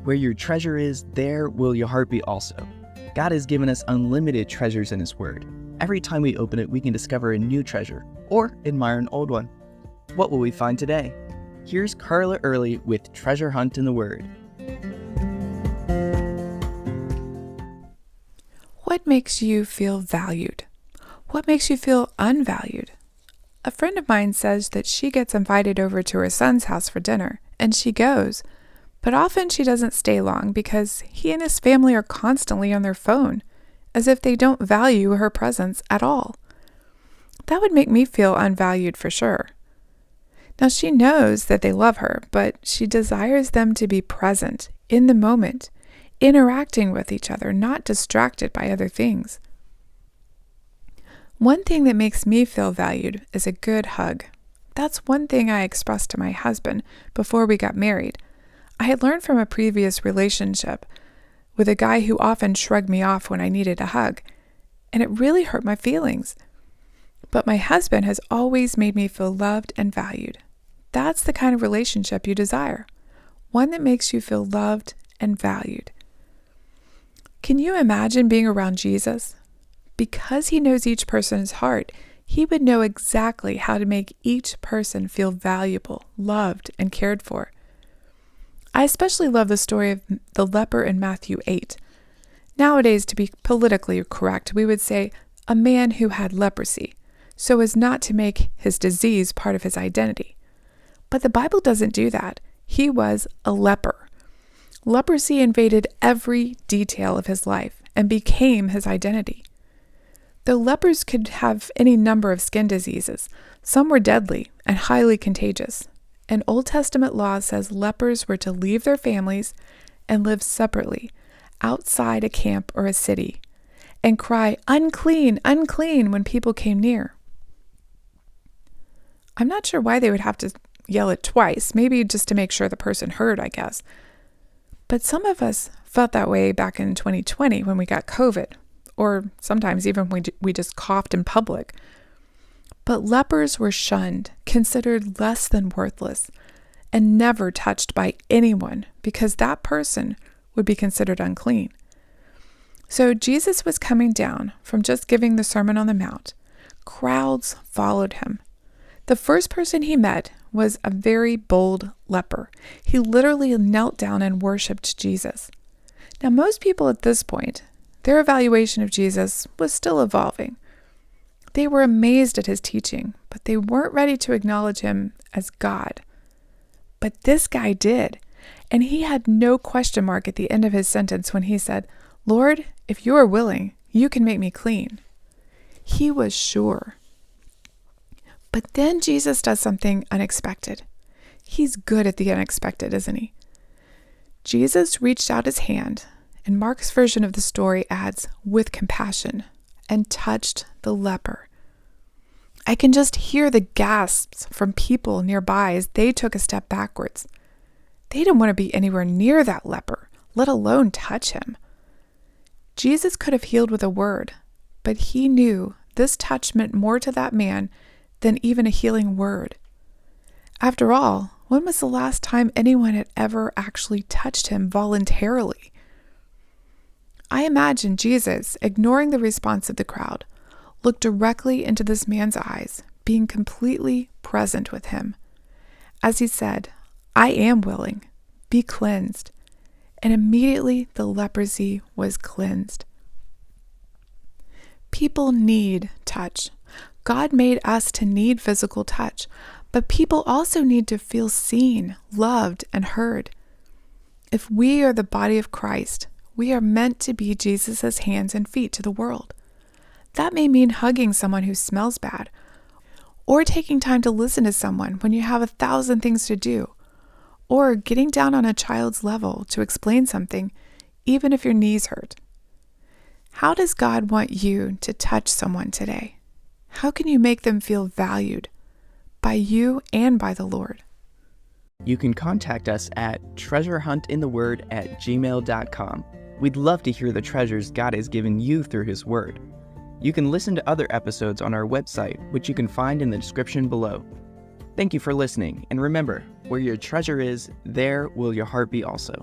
Where your treasure is, there will your heart be also. God has given us unlimited treasures in His Word. Every time we open it, we can discover a new treasure or admire an old one. What will we find today? Here's Carla Early with Treasure Hunt in the Word. What makes you feel valued? What makes you feel unvalued? A friend of mine says that she gets invited over to her son's house for dinner, and she goes. But often she doesn't stay long because he and his family are constantly on their phone, as if they don't value her presence at all. That would make me feel unvalued for sure. Now she knows that they love her, but she desires them to be present, in the moment, interacting with each other, not distracted by other things. One thing that makes me feel valued is a good hug. That's one thing I expressed to my husband before we got married. I had learned from a previous relationship with a guy who often shrugged me off when I needed a hug, and it really hurt my feelings. But my husband has always made me feel loved and valued. That's the kind of relationship you desire, one that makes you feel loved and valued. Can you imagine being around Jesus? Because He knows each person's heart, He would know exactly how to make each person feel valuable, loved, and cared for. I especially love the story of the leper in Matthew 8. Nowadays, to be politically correct, we would say a man who had leprosy, so as not to make his disease part of his identity. But the Bible doesn't do that. He was a leper. Leprosy invaded every detail of his life and became his identity. Though lepers could have any number of skin diseases, some were deadly and highly contagious. And Old Testament law says lepers were to leave their families and live separately outside a camp or a city and cry, "Unclean, unclean," when people came near. I'm not sure why they would have to yell it twice, maybe just to make sure the person heard, I guess. But some of us felt that way back in 2020 when we got COVID, or sometimes even when we just coughed in public. But lepers were shunned, considered less than worthless, and never touched by anyone because that person would be considered unclean. So Jesus was coming down from just giving the Sermon on the Mount. Crowds followed Him. The first person He met was a very bold leper. He literally knelt down and worshiped Jesus. Now, most people at this point, their evaluation of Jesus was still evolving. They were amazed at His teaching, but they weren't ready to acknowledge Him as God. But this guy did, and he had no question mark at the end of his sentence when he said, "Lord, if you are willing, you can make me clean." He was sure. But then Jesus does something unexpected. He's good at the unexpected, isn't He? Jesus reached out His hand, and Mark's version of the story adds, with compassion, and touched the leper. I can just hear the gasps from people nearby as they took a step backwards. They didn't want to be anywhere near that leper, let alone touch him. Jesus could have healed with a word, but He knew this touch meant more to that man than even a healing word. After all, when was the last time anyone had ever actually touched Him voluntarily? I imagine Jesus, ignoring the response of the crowd, looked directly into this man's eyes, being completely present with him. As He said, "I am willing, be cleansed." And immediately the leprosy was cleansed. People need touch. God made us to need physical touch, but people also need to feel seen, loved, and heard. If we are the body of Christ, we are meant to be Jesus' hands and feet to the world. That may mean hugging someone who smells bad, or taking time to listen to someone when you have 1,000 things to do, or getting down on a child's level to explain something, even if your knees hurt. How does God want you to touch someone today? How can you make them feel valued by you and by the Lord? You can contact us at treasurehuntintheword@gmail.com. We'd love to hear the treasures God has given you through His Word. You can listen to other episodes on our website, which you can find in the description below. Thank you for listening, and remember, where your treasure is, there will your heart be also.